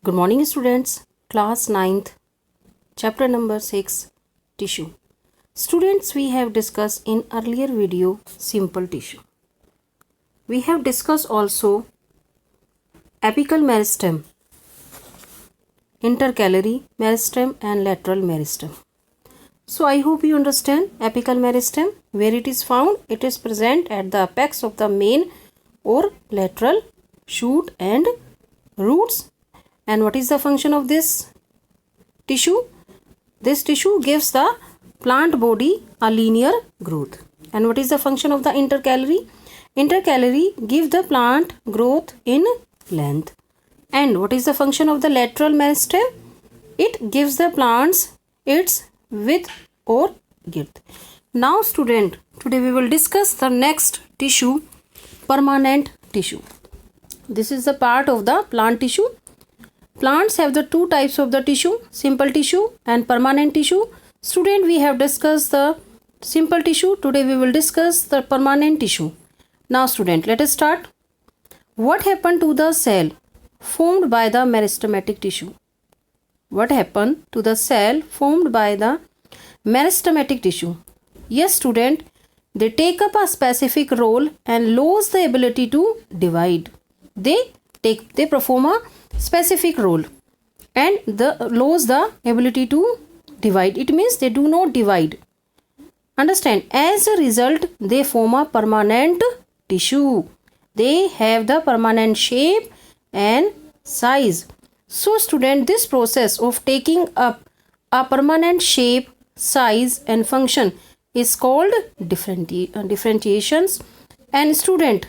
Good morning, students. Class 9th, chapter number 6, tissue. Students, we have discussed in earlier video simple tissue. We have discussed also apical meristem, intercalary meristem and lateral meristem. So I hope you understand apical meristem. Where it is found? It is present at the apex of the main or lateral shoot and roots. And what is the function of this tissue? This tissue gives the plant body a linear growth. And what is the function of the intercalary? Intercalary gives the plant growth in length. And what is the function of the lateral meristem? It gives the plants its width or girth. Now student, today we will discuss the next tissue, permanent tissue. This is the part of the plant tissue. Plants have the two types of the tissue, simple tissue and permanent tissue. Student, we have discussed the simple tissue. Today we will discuss the permanent tissue. Now student, let us start. What happened to the cell formed by the meristematic tissue? What happened to the cell formed by the meristematic tissue? Yes student, they take up a specific role and lose the ability to divide. They perform a specific role and lose the ability to divide. It means they do not divide. Understand? As a result, they form a permanent tissue. They have the permanent shape and size. So student, this process of taking up a permanent shape, size and function is called differentiations. And student,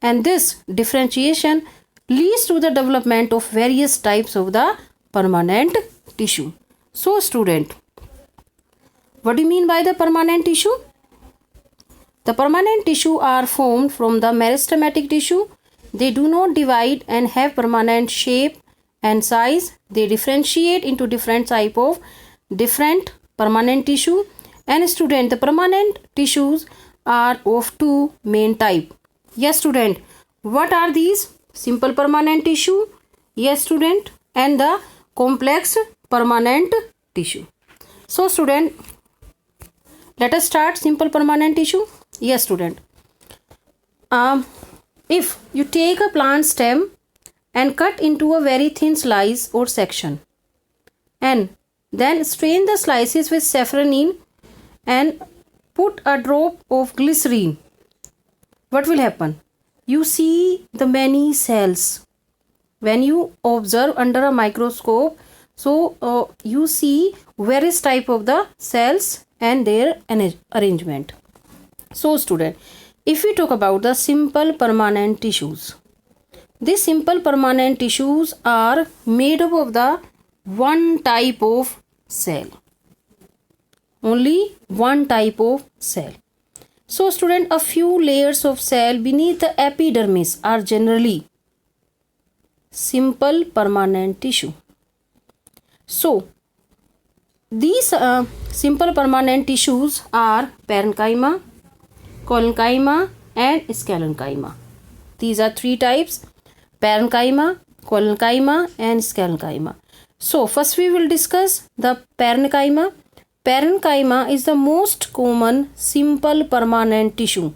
and this differentiation leads to the development of various types of the permanent tissue. So student, what do you mean by the permanent tissue? The permanent tissue are formed from the meristematic tissue. They do not divide and have permanent shape and size. They differentiate into different type of different permanent tissue. And student, the permanent tissues are of two main type. Yes student, what are these? Simple permanent tissue, yes student, and the complex permanent tissue. So student, let us start simple permanent tissue. Yes student, if you take a plant stem and cut into a very thin slice or section and then strain the slices with saffronin and put a drop of glycerine, what will happen? You see the many cells. When you observe under a microscope, so you see various type of the cells and their arrangement. So student, if we talk about the simple permanent tissues, these simple permanent tissues are made up of the one type of cell. Only one type of cell. So student, a few layers of cell beneath the epidermis are generally simple permanent tissue. So these simple permanent tissues are parenchyma, collenchyma and scalenchyma. These are three types: parenchyma, collenchyma and scalenchyma. So first we will discuss the parenchyma. Parenchyma is the most common simple permanent tissue.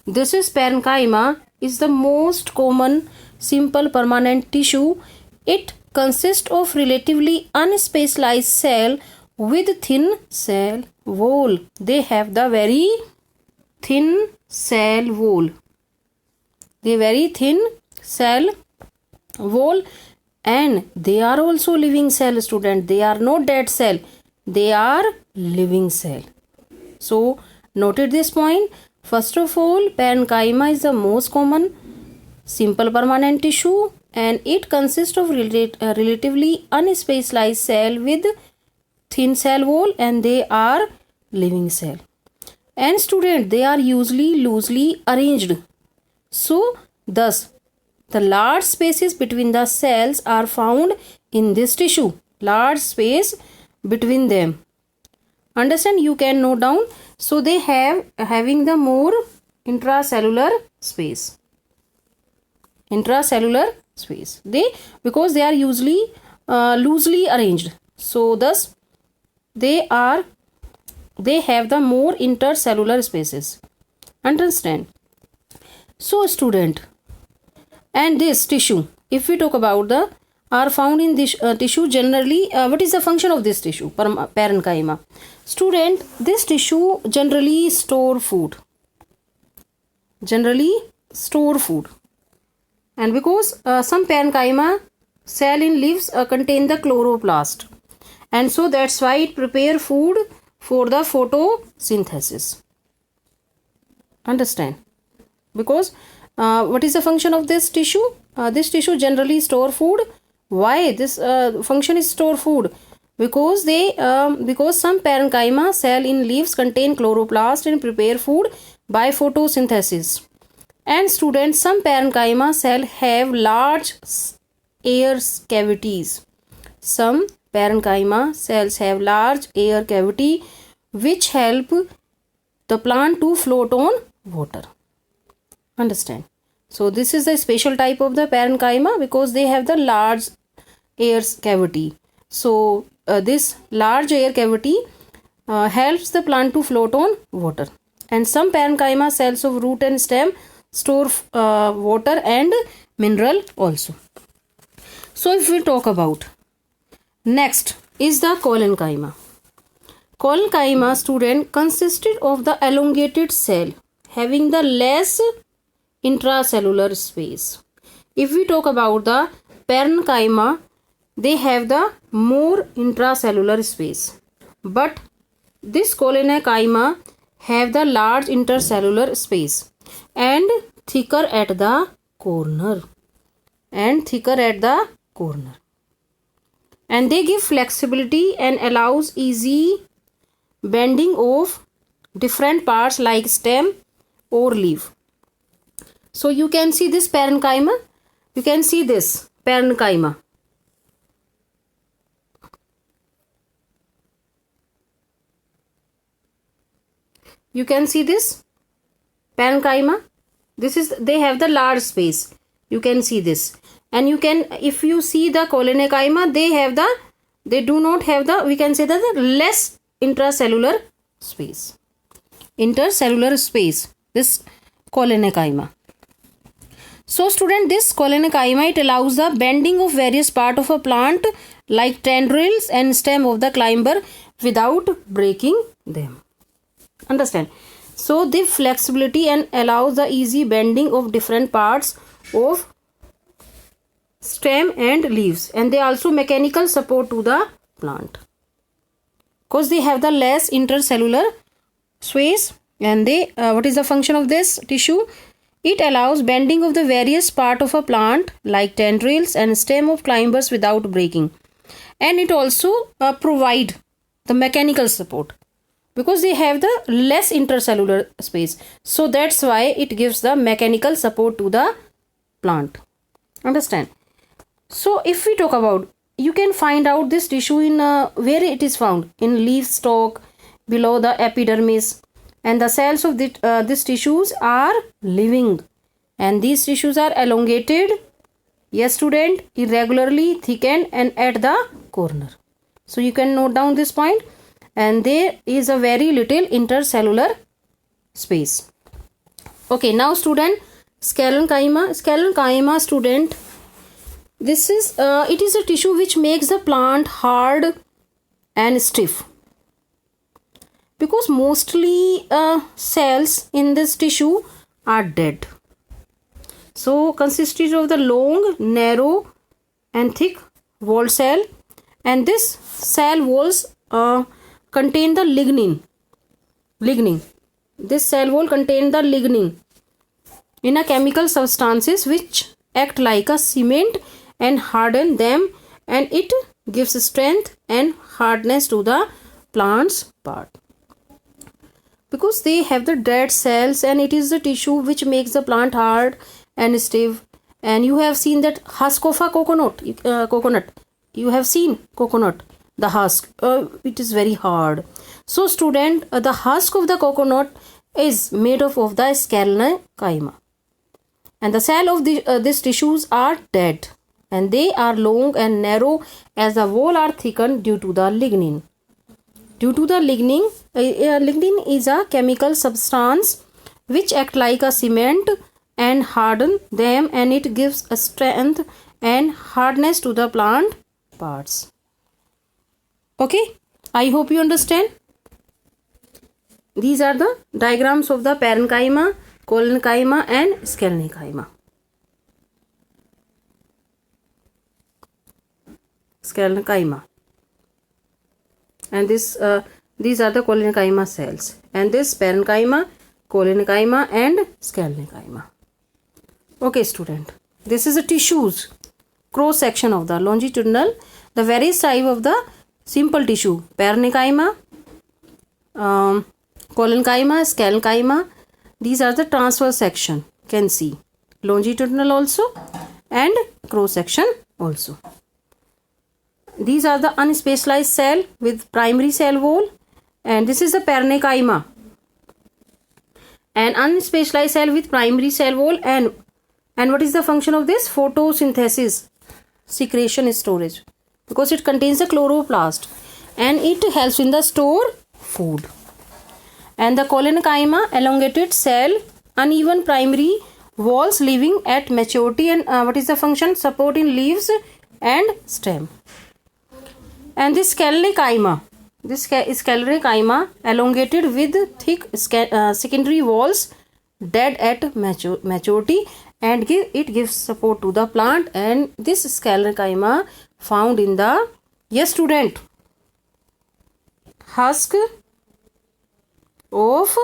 This is parenchyma is the most common simple permanent tissue. It consists of relatively unspecialized cell with thin cell wall. They have the very thin cell wall. The very thin cell wall, and they are also living cell student. They are not dead cell. They are living cell. So noted this point. First of all, parenchyma is the most common simple permanent tissue and it consists of relatively unspecialized cell with thin cell wall and they are living cell. And student, they are usually loosely arranged. So thus the large spaces between the cells are found in this tissue. Large space between them. Understand? You can note down. So they having the more intracellular space. Intracellular space. Because they are usually loosely arranged. So thus they have the more intercellular spaces. Understand? So student, and this tissue, if we talk about the are found in this tissue generally. What is the function of this tissue? Parenchyma. Student, this tissue generally store food. And because some parenchyma cell in leaves contain the chloroplast, and so that's why it prepare food for the photosynthesis. Understand? Because what is the function of this tissue? This tissue generally store food. Why this function is store food? Because some parenchyma cell in leaves contain chloroplast and prepare food by photosynthesis. And students, some parenchyma cell have large air cavities. Some parenchyma cells have large air cavity which help the plant to float on water. Understand? So this is a special type of the parenchyma because they have the large air cavity. So this large air cavity helps the plant to float on water. And some parenchyma cells of root and stem store water and mineral also. So if we talk about next is the collenchyma. Collenchyma, student, consisted of the elongated cell having the less intracellular space. If we talk about the parenchyma, they have the more intracellular space, but this collenchyma have the large intercellular space and thicker at the corner. And they give flexibility and allows easy bending of different parts like stem or leaf. So you can see this parenchyma. You can see this parenchyma. You can see this parenchyma. They have the large space. You can see this. And you can, if you see the collenchyma, they do not have the, we can say that the less intracellular space. This collenchyma. So student, this collenchyma, it allows the bending of various parts of a plant like tendrils and stem of the climber without breaking them. Understand? So the flexibility and allows the easy bending of different parts of stem and leaves, and they also mechanical support to the plant because they have the less intercellular space. And they what is the function of this tissue? It allows bending of the various part of a plant like tendrils and stem of climbers without breaking, and it also provide the mechanical support because they have the less intercellular space. So that's why it gives the mechanical support to the plant. Understand? So if we talk about, you can find out this tissue in where it is found in leaf stalk below the epidermis, and the cells of these tissues are living, and these tissues are elongated, yes student, irregularly thickened and at the corner. So you can note down this point, and there is a very little intercellular space. Okay, now student, sclerenchyma student, this is it is a tissue which makes the plant hard and stiff because mostly cells in this tissue are dead. So consisted of the long, narrow and thick walled cell, and this cell walls contain the lignin. This cell wall contain the lignin in a chemical substances which act like a cement and harden them, and it gives strength and hardness to the plant's part because they have the dead cells, and it is the tissue which makes the plant hard and stiff. And you have seen that husk of a coconut. You have seen coconut, the husk, it is very hard. So student, the husk of the coconut is made up of the sclerenchyma, and the cell of these tissues are dead. and they are long and narrow as the wall are thickened due to the lignin. Due to the lignin, lignin is a chemical substance which act like a cement and harden them, and it gives a strength and hardness to the plant parts. Okay, I hope you understand. These are the diagrams of the parenchyma, collenchyma and scalenchyma. Scalenchyma. And these are the collenchyma cells. And this parenchyma, collenchyma and scalenchyma. Okay, student. This is a tissues cross section of the longitudinal, the various type of the simple tissue, parenchyma, collenchyma, scalenchyma. These are the transverse section, can see longitudinal also and cross section also. These are the unspecialized cell with primary cell wall, and this is the parenchyma. An unspecialized cell with primary cell wall, and what is the function of this? Photosynthesis, secretion, storage, because it contains the chloroplast and it helps in the store food. And the collenchyma, elongated cell, uneven primary walls living at maturity, and what is the function? Support in leaves and stem. And this scalenchyma, elongated with thick secondary walls, dead at maturity, and it gives support to the plant. And this scalenchyma found in the, yes student, husk of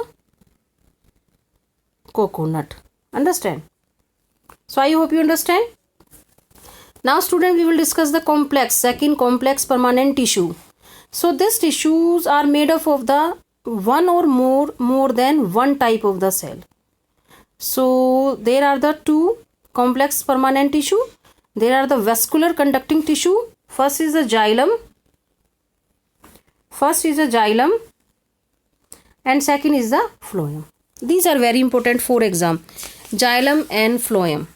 coconut. Understand? So I hope you understand. Now student, we will discuss the second complex permanent tissue. So these tissues are made up of the one or more than one type of the cell. So there are the two complex permanent tissue. There are the vascular conducting tissue. First is the xylem. And second is the phloem. These are very important for exam. Xylem and phloem.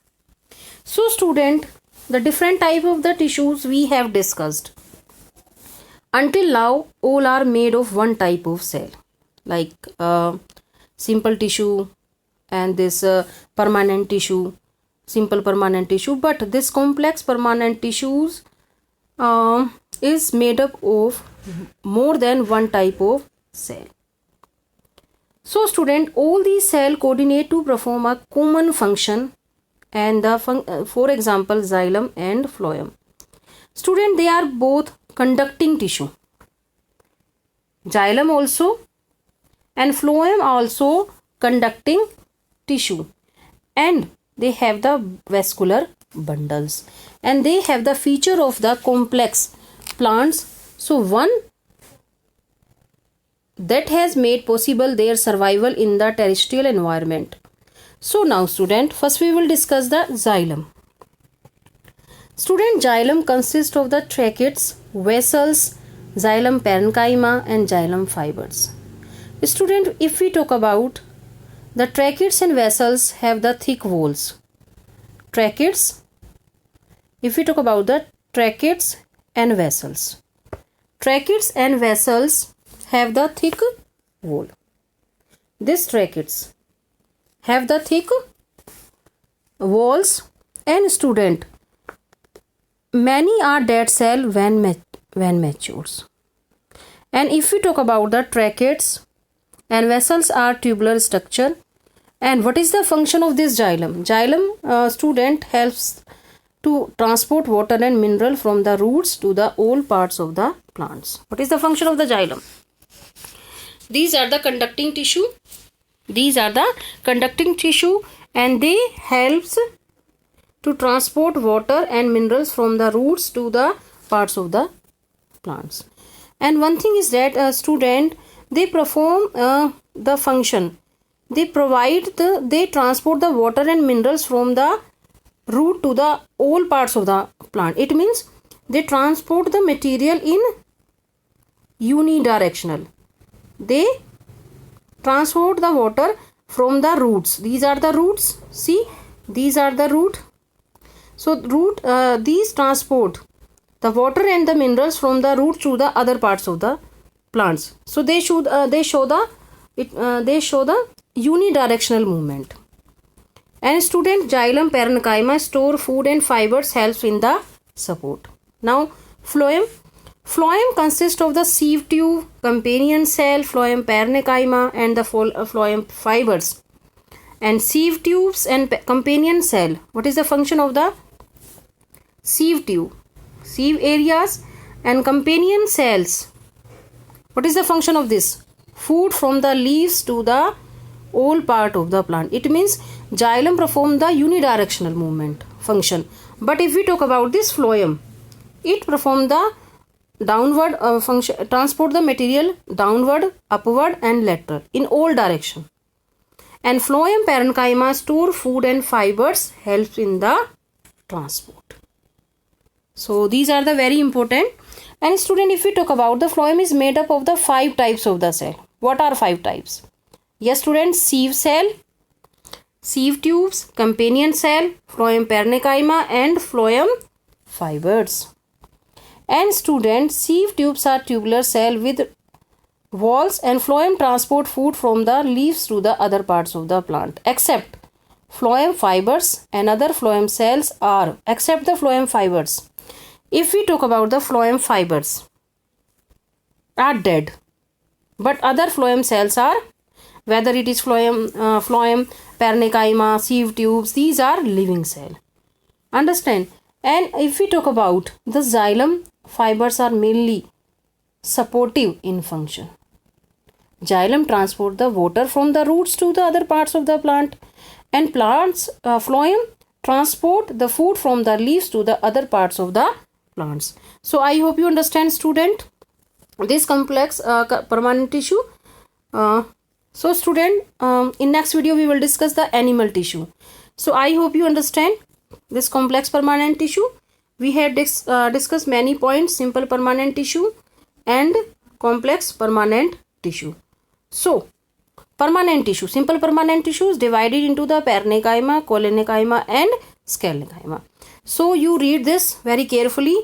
So student, the different type of the tissues we have discussed. Until now, all are made of one type of cell, like simple tissue and this permanent tissue, simple permanent tissue. But this complex permanent tissues is made up of more than one type of cell. So student, all these cells coordinate to perform a common function, and for example xylem and phloem. Student, they are both conducting tissue. Xylem also and phloem also conducting tissue, and they have the vascular bundles, and they have the feature of the complex plants. So one that has made possible their survival in the terrestrial environment. So now student, first we will discuss the xylem. Student, xylem consists of the tracheids, vessels, xylem parenchyma and xylem fibers. Student, if we talk about the tracheids and vessels have the thick walls. Tracheids, if we talk about the tracheids and vessels. Tracheids and vessels have the thick wall. These tracheids have the thick walls, and student, many are dead cell when matures. And if we talk about the tracheids and vessels are tubular structure. And what is the function of this xylem? Xylem, student, helps to transport water and mineral from the roots to the all parts of the plants. What is the function of the xylem? These are the conducting tissue. And they helps to transport water and minerals from the roots to the parts of the plants. And one thing is that student, they perform the function. They transport the water and minerals from the root to the all parts of the plant. It means they transport the material in unidirectional. They transport the water from the roots. These are the roots. See, these are the root. So root these transport the water and the minerals from the root to the other parts of the plants. So they show the unidirectional movement. And student, xylem parenchyma store food and fibers, helps in the support. Now phloem. Phloem consists of the sieve tube, companion cell, phloem parenchyma, and the phloem fibers. And sieve tubes and companion cell. What is the function of the sieve tube? Sieve areas and companion cells. What is the function of this? Food from the leaves to the whole part of the plant. It means xylem perform the unidirectional movement function. But if we talk about this phloem, it perform the downward function, transport the material downward, upward and lateral in all direction. And phloem parenchyma store food and fibers, helps in the transport. So these are the very important. And student, if we talk about the phloem is made up of the 5 types of the cell. What are 5 types? Yes student, sieve cell, sieve tubes, companion cell, phloem parenchyma and phloem fibers. And student, sieve tubes are tubular cell with walls, and phloem transport food from the leaves to the other parts of the plant. Except phloem fibers and other phloem cells are, except the phloem fibers. If we talk about the phloem fibers are dead, but other phloem cells are, whether it is phloem parenchyma, sieve tubes, these are living cell. Understand? And if we talk about the xylem, fibers are mainly supportive in function. Xylem transport the water from the roots to the other parts of the plant, and plants phloem transport the food from the leaves to the other parts of the plants. So I hope you understand student this complex permanent tissue. So student, in next video we will discuss the animal tissue. So I hope you understand this complex permanent tissue. We have discussed many points: simple permanent tissue and complex permanent tissue. So permanent tissue, simple permanent tissue is divided into the parenchyma, collenchyma and scalenchyma. So you read this very carefully.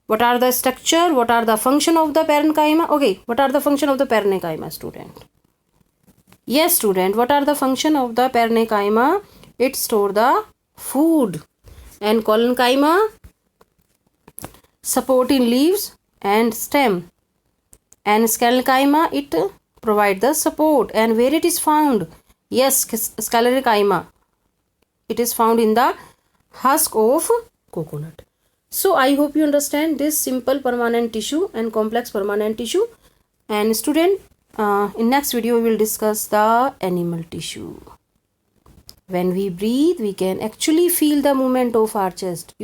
What are the structure? What are the function of the parenchyma? Okay, what are the function of the parenchyma, student? Yes, student, what are the function of the parenchyma? It store the food. And collenchyma support in leaves and stem. And scalenchyma, it provide the support. And where it is found? Yes, scalenchyma, it is found in the husk of coconut. So I hope you understand this simple permanent tissue and complex permanent tissue. And student, in next video we will discuss the animal tissue. When we breathe, we can actually feel the movement of our chest.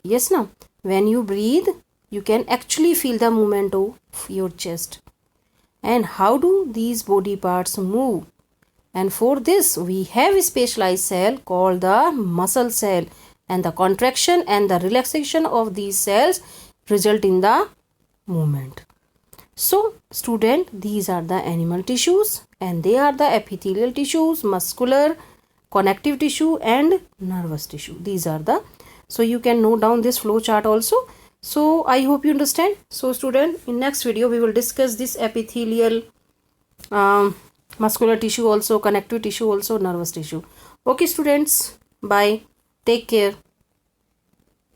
Yes, now when you breathe, you can actually feel the movement of your chest. And how do these body parts move? And for this, we have a specialized cell called the muscle cell. And the contraction and the relaxation of these cells result in the movement. So student, these are the animal tissues, and they are the epithelial tissues, muscular, connective tissue and nervous tissue. These are the, so you can note down this flow chart also. So I hope you understand. So student, in next video we will discuss this epithelial, muscular tissue also, connective tissue also, nervous tissue. Okay students, bye. Take care.